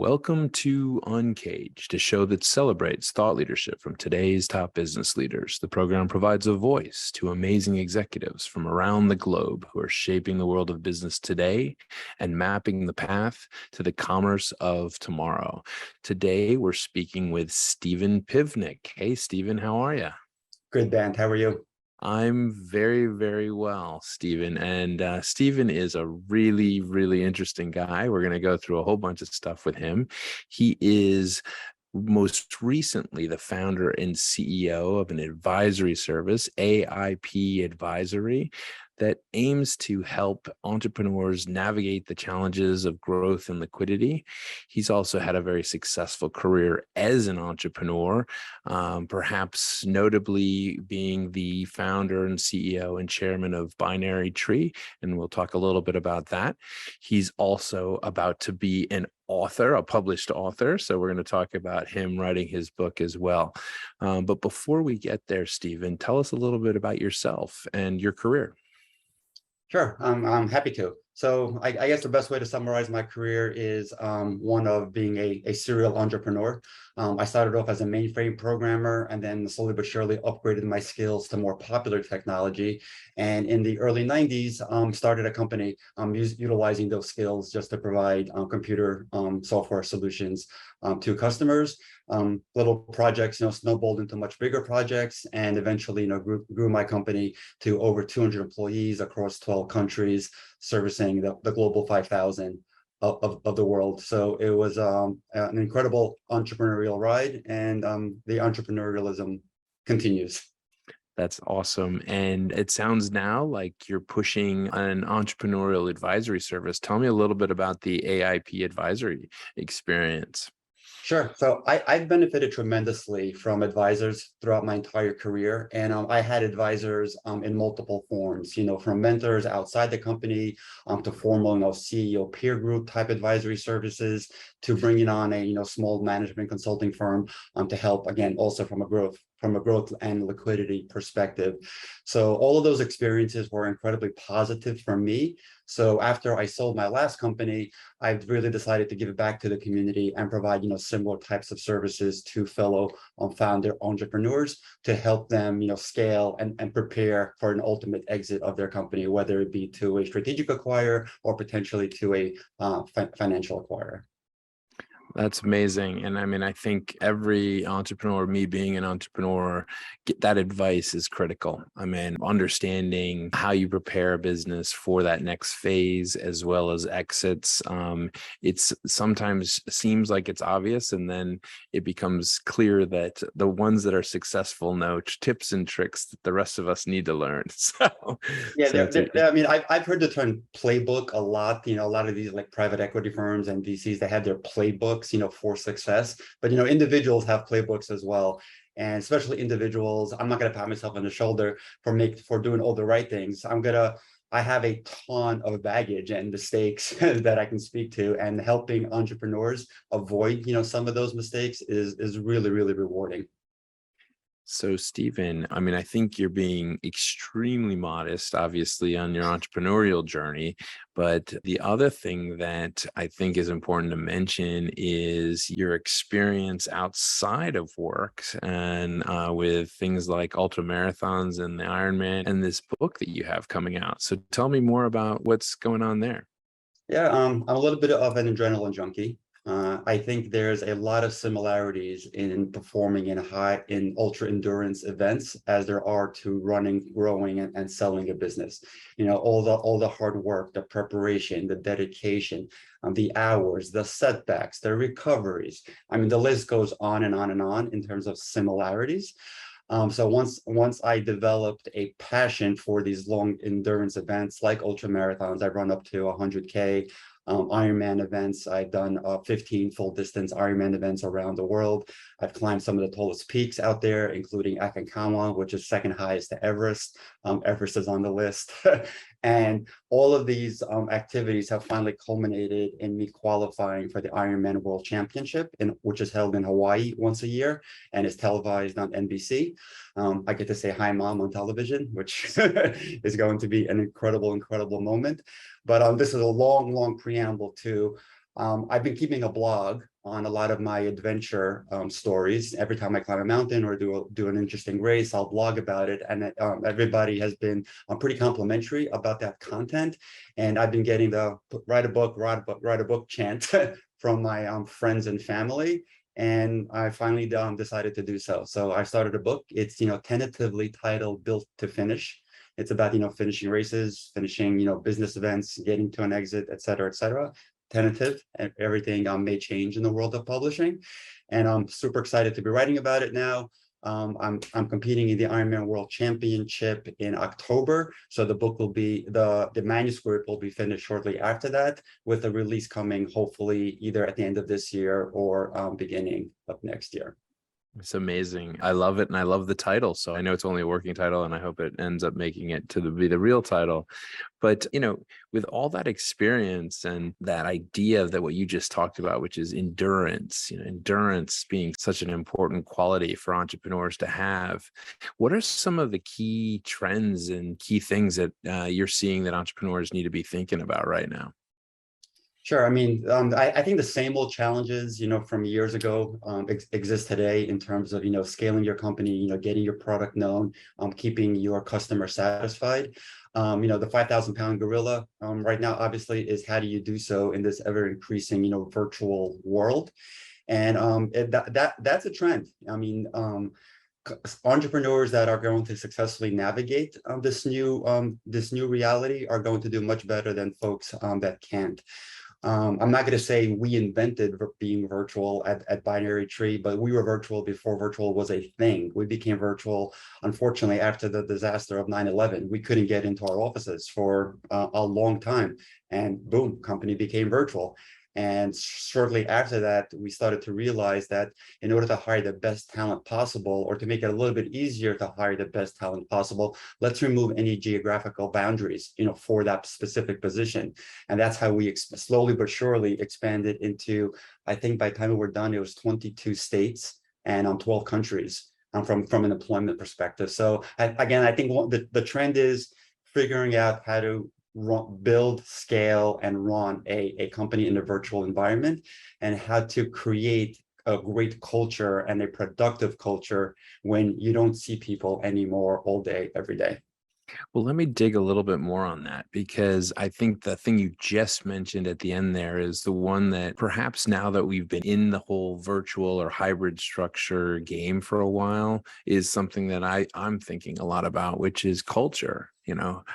Welcome to UNCAGED, a show that celebrates thought leadership from today's top business leaders. The program provides a voice to amazing executives from around the globe who are shaping the world of business today and mapping the path to the commerce of tomorrow. Today, we're speaking with Stephen Pivnik. Hey, Stephen, how are you? Good, Dan. How are you? I'm very, very well, Stephen. And Stephen is a really, really interesting guy. We're going to go through a whole bunch of stuff with him. He is most recently the founder and CEO of an advisory service, AIP Advisory, that aims to help entrepreneurs navigate the challenges of growth and liquidity. He's also had a very successful career as an entrepreneur, perhaps notably being the founder and CEO and chairman of Binary Tree, and we'll talk a little bit about that. He's also about to be an author, a published author. So we're going to talk about him writing his book as well. But before we get there, Stephen, tell us a little bit about yourself and your career. Sure, I'm happy to. So I guess the best way to summarize my career is one of being a serial entrepreneur. I started off as a mainframe programmer and then slowly but surely upgraded my skills to more popular technology. And in the early 90s, started a company utilizing those skills just to provide computer software solutions to customers. Little projects, snowballed into much bigger projects, and eventually, grew my company to over 200 employees across 12 countries, servicing the global 5,000 of the world. So it was an incredible entrepreneurial ride, and the entrepreneurialism continues. That's awesome. And it sounds now like you're pushing an entrepreneurial advisory service. Tell me a little bit about the AIP advisory experience. Sure. So I've benefited tremendously from advisors throughout my entire career. And I had advisors in multiple forms, from mentors outside the company to formal, CEO peer group type advisory services, to bringing on a, small management consulting firm to help, again, also from a growth and liquidity perspective. So all of those experiences were incredibly positive for me. So after I sold my last company, I really decided to give it back to the community and provide, similar types of services to fellow founder entrepreneurs to help them, scale and prepare for an ultimate exit of their company, whether it be to a strategic acquirer or potentially to a financial acquirer. That's amazing. And I mean, I think every entrepreneur, me being an entrepreneur, that advice is critical. I mean, understanding how you prepare a business for that next phase as well as exits. It's sometimes seems like it's obvious, and then it becomes clear that the ones that are successful know tips and tricks that the rest of us need to learn. I mean, I've heard the term playbook a lot. A lot of these like private equity firms and VCs, they have their playbooks, for success. But, individuals have playbooks as well. And especially individuals, I'm not going to pat myself on the shoulder for doing all the right things. I have a ton of baggage and mistakes that I can speak to, and helping entrepreneurs avoid, some of those mistakes is really, really rewarding. So, Stephen, I mean, I think you're being extremely modest, obviously, on your entrepreneurial journey. But the other thing that I think is important to mention is your experience outside of work and with things like ultra marathons and the Ironman and this book that you have coming out. So tell me more about what's going on there. Yeah, I'm a little bit of an adrenaline junkie. I think there's a lot of similarities in performing in ultra endurance events as there are to running, growing, and selling a business. All the hard work, the preparation, the dedication, the hours, the setbacks, the recoveries. I mean, the list goes on and on and on in terms of similarities. So once I developed a passion for these long endurance events like ultra marathons, I run up to 100K. Ironman events. I've done 15 full distance Ironman events around the world. I've climbed some of the tallest peaks out there, including Aconcagua, which is second highest to Everest. Everest is on the list. And all of these activities have finally culminated in me qualifying for the Ironman World Championship, which is held in Hawaii once a year and is televised on NBC. I get to say hi, Mom, on television, which is going to be an incredible, incredible moment. But this is a long, long preamble to I've been keeping a blog on a lot of my adventure stories. Every time I climb a mountain or do an interesting race, I'll blog about it. And everybody has been pretty complimentary about that content. And I've been getting the write a book chant from my friends and family. And I finally decided to do so. So I started a book. It's, tentatively titled Built to Finish. It's about, finishing races, finishing, business events, getting to an exit, et cetera, et cetera. Tentative, and everything may change in the world of publishing. And I'm super excited to be writing about it now. I'm competing in the Ironman World Championship in October. So the book will be, the manuscript will be finished shortly after that, with a release coming hopefully either at the end of this year or beginning of next year. It's amazing. I love it. And I love the title. So I know it's only a working title, and I hope it ends up making it to be the real title. But, with all that experience and that idea that what you just talked about, which is endurance, endurance being such an important quality for entrepreneurs to have, what are some of the key trends and key things that you're seeing that entrepreneurs need to be thinking about right now? Sure. I mean, I think the same old challenges, from years ago exist today in terms of, scaling your company, getting your product known, keeping your customer satisfied. The 5,000-pound gorilla right now, obviously, is how do you do so in this ever increasing, virtual world? And that's a trend. I mean, entrepreneurs that are going to successfully navigate this new reality are going to do much better than folks that can't. I'm not going to say we invented being virtual at Binary Tree, but we were virtual before virtual was a thing. We became virtual, unfortunately, after the disaster of 9/11. We couldn't get into our offices for a long time, and boom, company became virtual. And shortly after that, we started to realize that in order to hire the best talent possible, or to make it a little bit easier to hire the best talent possible, let's remove any geographical boundaries, for that specific position. And that's how we slowly but surely expanded into, I think by the time we were done, it was 22 states and 12 countries from an employment perspective. So again, I think the trend is figuring out how to build, scale, and run a company in a virtual environment, and how to create a great culture and a productive culture when you don't see people anymore all day, every day. Well, let me dig a little bit more on that, because I think the thing you just mentioned at the end there is the one that perhaps now that we've been in the whole virtual or hybrid structure game for a while is something that I'm thinking a lot about, which is culture.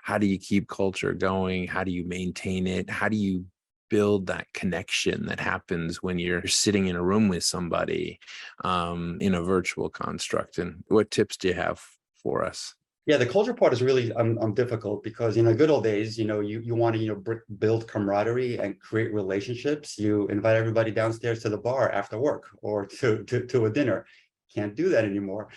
How do you keep culture going? How do you maintain it? How do you build that connection that happens when you're sitting in a room with somebody in a virtual construct? And what tips do you have for us? Yeah, the culture part is really difficult, because in the good old days, you want to build camaraderie and create relationships. You invite everybody downstairs to the bar after work, or to a dinner. Can't do that anymore.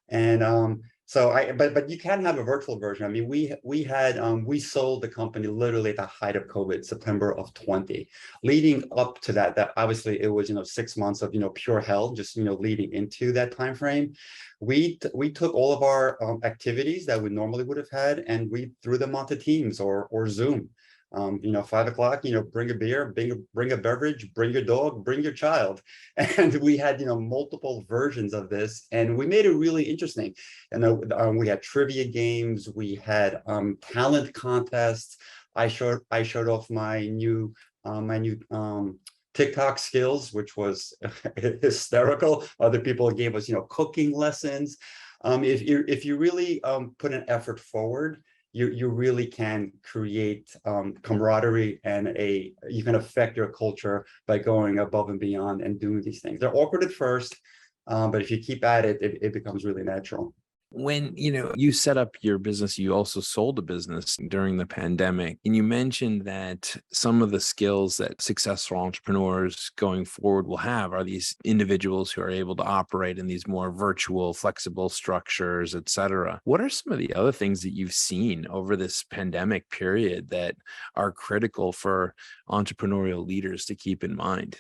And but you can have a virtual version. I mean, we sold the company literally at the height of COVID, September of 20. Leading up to that obviously it was 6 months of pure hell, just leading into that time frame. We took all of our activities that we normally would have had, and we threw them onto Teams or Zoom. 5 o'clock, bring a beer, bring a beverage, bring your dog, bring your child. And we had, multiple versions of this, and we made it really interesting. And we had trivia games, we had talent contests. I showed off my new TikTok skills, which was hysterical. Other people gave us, cooking lessons. If you really put an effort forward, you really can create camaraderie, and you can affect your culture by going above and beyond and doing these things. They're awkward at first, but if you keep at it, it becomes really natural. When you set up your business, you also sold a business during the pandemic, and you mentioned that some of the skills that successful entrepreneurs going forward will have are these individuals who are able to operate in these more virtual, flexible structures, et cetera. What are some of the other things that you've seen over this pandemic period that are critical for entrepreneurial leaders to keep in mind?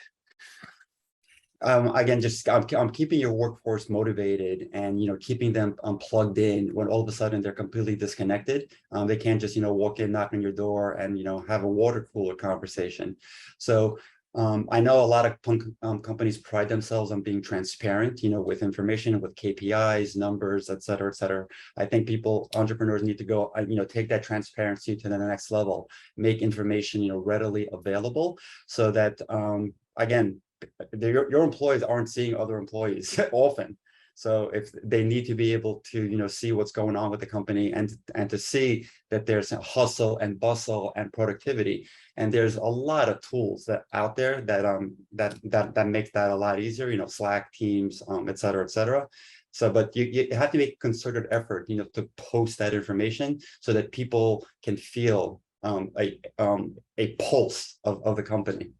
Again, just I'm keeping your workforce motivated, and keeping them plugged in when all of a sudden they're completely disconnected. They can't just walk in, knock on your door, and have a water cooler conversation. So I know a lot of companies pride themselves on being transparent, with information, with KPIs, numbers, et cetera, et cetera. I think entrepreneurs need to go, take that transparency to the next level, make information, readily available so that, again, your employees aren't seeing other employees often. So if they need to be able to, see what's going on with the company and to see that there's a hustle and bustle and productivity. And there's a lot of tools that out there that makes that a lot easier, Slack, Teams, et cetera, et cetera. So, but you have to make a concerted effort, to post that information so that people can feel a pulse of the company.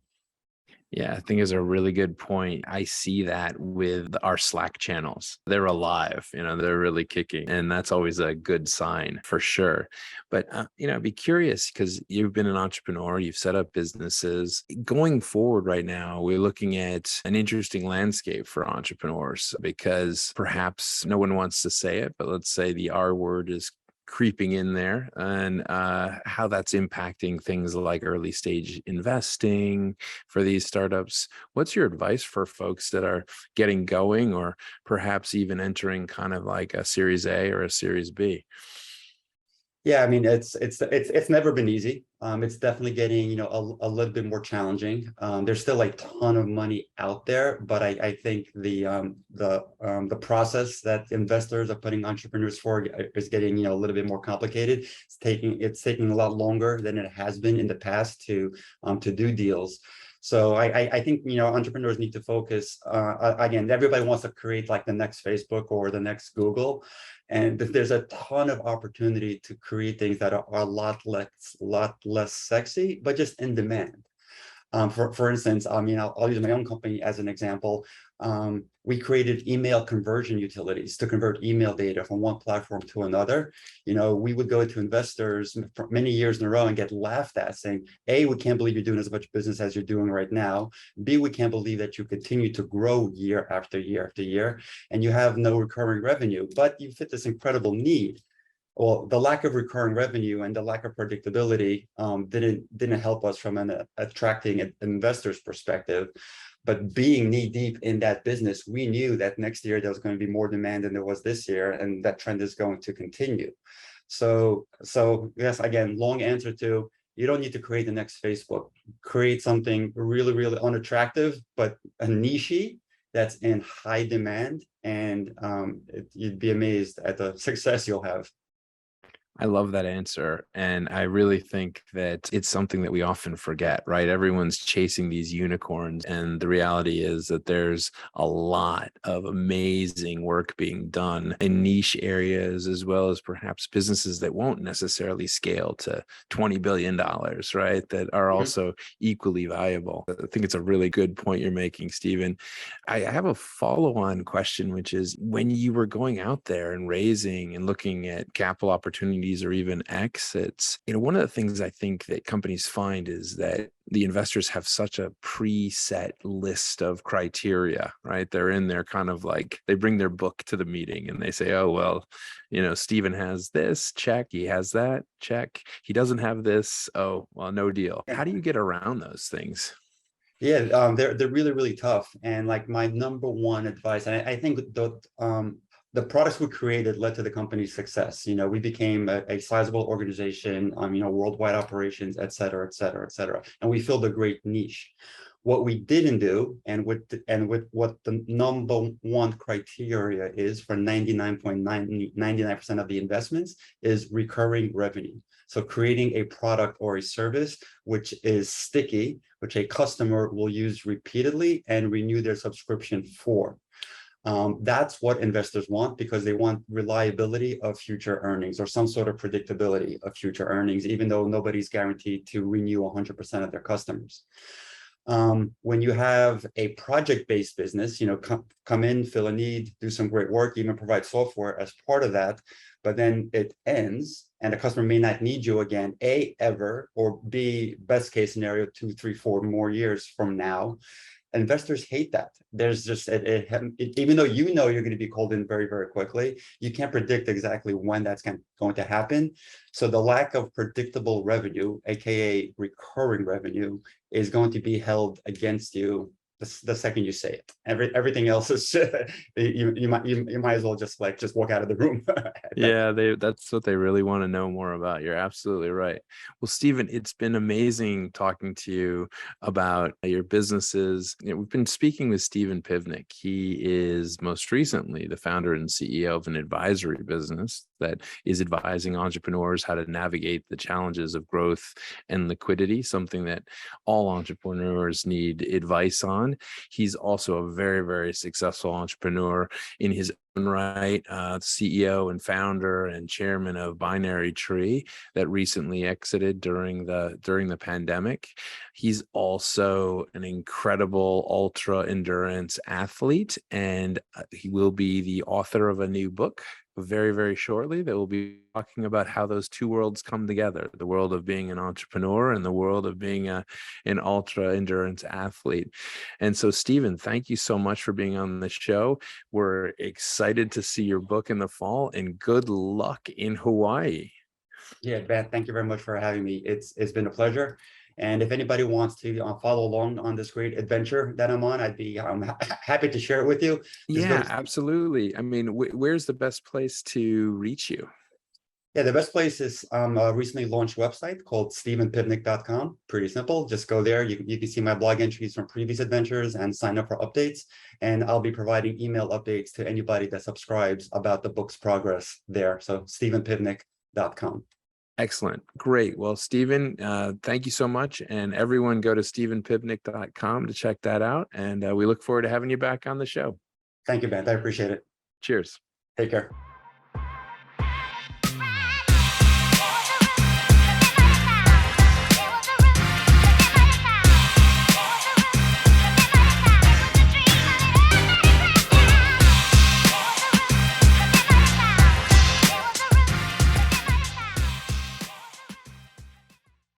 Yeah, I think is a really good point. I see that with our Slack channels. They're alive, they're really kicking. And that's always a good sign for sure. But, I'd be curious because you've been an entrepreneur, you've set up businesses. Going forward right now, we're looking at an interesting landscape for entrepreneurs because perhaps no one wants to say it, but let's say the R word is creeping in there, and how that's impacting things like early stage investing for these startups. What's your advice for folks that are getting going or perhaps even entering kind of like a Series A or a Series B? Yeah, I mean, it's never been easy. It's definitely getting, a little bit more challenging. There's still a ton of money out there, but I think the process that investors are putting entrepreneurs for is getting, a little bit more complicated. It's taking a lot longer than it has been in the past to do deals. So I think, entrepreneurs need to focus, again, everybody wants to create like the next Facebook or the next Google. And there's a ton of opportunity to create things that are a lot less sexy, but just in demand. For instance, I'll use my own company as an example. We created email conversion utilities to convert email data from one platform to another. We would go to investors for many years in a row and get laughed at saying, A, we can't believe you're doing as much business as you're doing right now. B, we can't believe that you continue to grow year after year after year, and you have no recurring revenue, but you fit this incredible need. Well, the lack of recurring revenue and the lack of predictability didn't help us from an attracting an investor's perspective. But being knee deep in that business, we knew that next year there was going to be more demand than there was this year, and that trend is going to continue. So yes, again, long answer to, you don't need to create the next Facebook. Create something really, really unattractive, but a niche that's in high demand, and you'd be amazed at the success you'll have. I love that answer. And I really think that it's something that we often forget, right? Everyone's chasing these unicorns. And the reality is that there's a lot of amazing work being done in niche areas, as well as perhaps businesses that won't necessarily scale to $20 billion, right? That are also equally valuable. I think it's a really good point you're making, Stephen. I have a follow-on question, which is when you were going out there and raising and looking at capital opportunities or even exits, one of the things I think that companies find is that the investors have such a preset list of criteria, right? They're in there kind of like they bring their book to the meeting and they say, oh, well, Stephen has this, check. He has that, check. He doesn't have this. Oh, well, no deal. How do you get around those things? Yeah, they're really, really tough. And like my number one advice, and I think the products we created led to the company's success. We became a sizable organization, worldwide operations, et cetera, et cetera, et cetera. And we filled a great niche. What we didn't do, and with what the number one criteria is for 99.99% of the investments, is recurring revenue. So creating a product or a service which is sticky, which a customer will use repeatedly and renew their subscription for. That's what investors want, because they want reliability of future earnings or some sort of predictability of future earnings, even though nobody's guaranteed to renew 100% of their customers. When you have a project-based business, come in, fill a need, do some great work, even provide software as part of that, but then it ends and the customer may not need you again, A, ever, or B, best case scenario, 2, 3, 4 more years from now. Investors hate that. There's just, even though you know you're going to be called in very, very quickly, you can't predict exactly when that's going to happen. So the lack of predictable revenue, aka recurring revenue, is going to be held against you the second you say it. Everything else is you might as well just walk out of the room. Yeah, that's what they really want to know more about. You're absolutely right. Well, Stephen, it's been amazing talking to you about your businesses. We've been speaking with Stephen Pivnik. He is most recently the founder and CEO of an advisory business that is advising entrepreneurs how to navigate the challenges of growth and liquidity, something that all entrepreneurs need advice on. He's also a very, very successful entrepreneur in his own right, CEO and founder and chairman of Binary Tree that recently exited during the pandemic. He's also an incredible ultra endurance athlete, and he will be the author of a new book very, very shortly that will be talking about how those two worlds come together, the world of being an entrepreneur and the world of being an ultra endurance athlete. And so, Stephen, thank you so much for being on the show. We're excited to see your book in the fall, and good luck in Hawaii. Yeah, Ben, thank you very much for having me. It's been a pleasure. And if anybody wants to follow along on this great adventure that I'm on, I'm happy to share it with you. Yeah, absolutely. I mean, where's the best place to reach you? Yeah, the best place is a recently launched website called stephenpivnik.com. Pretty simple. Just go there. You can see my blog entries from previous adventures and sign up for updates. And I'll be providing email updates to anybody that subscribes about the book's progress there. So stephenpivnik.com. Excellent. Great. Well, Stephen, thank you so much. And everyone go to stephenpivnik.com to check that out. And we look forward to having you back on the show. Thank you, Ben. I appreciate it. Cheers. Take care.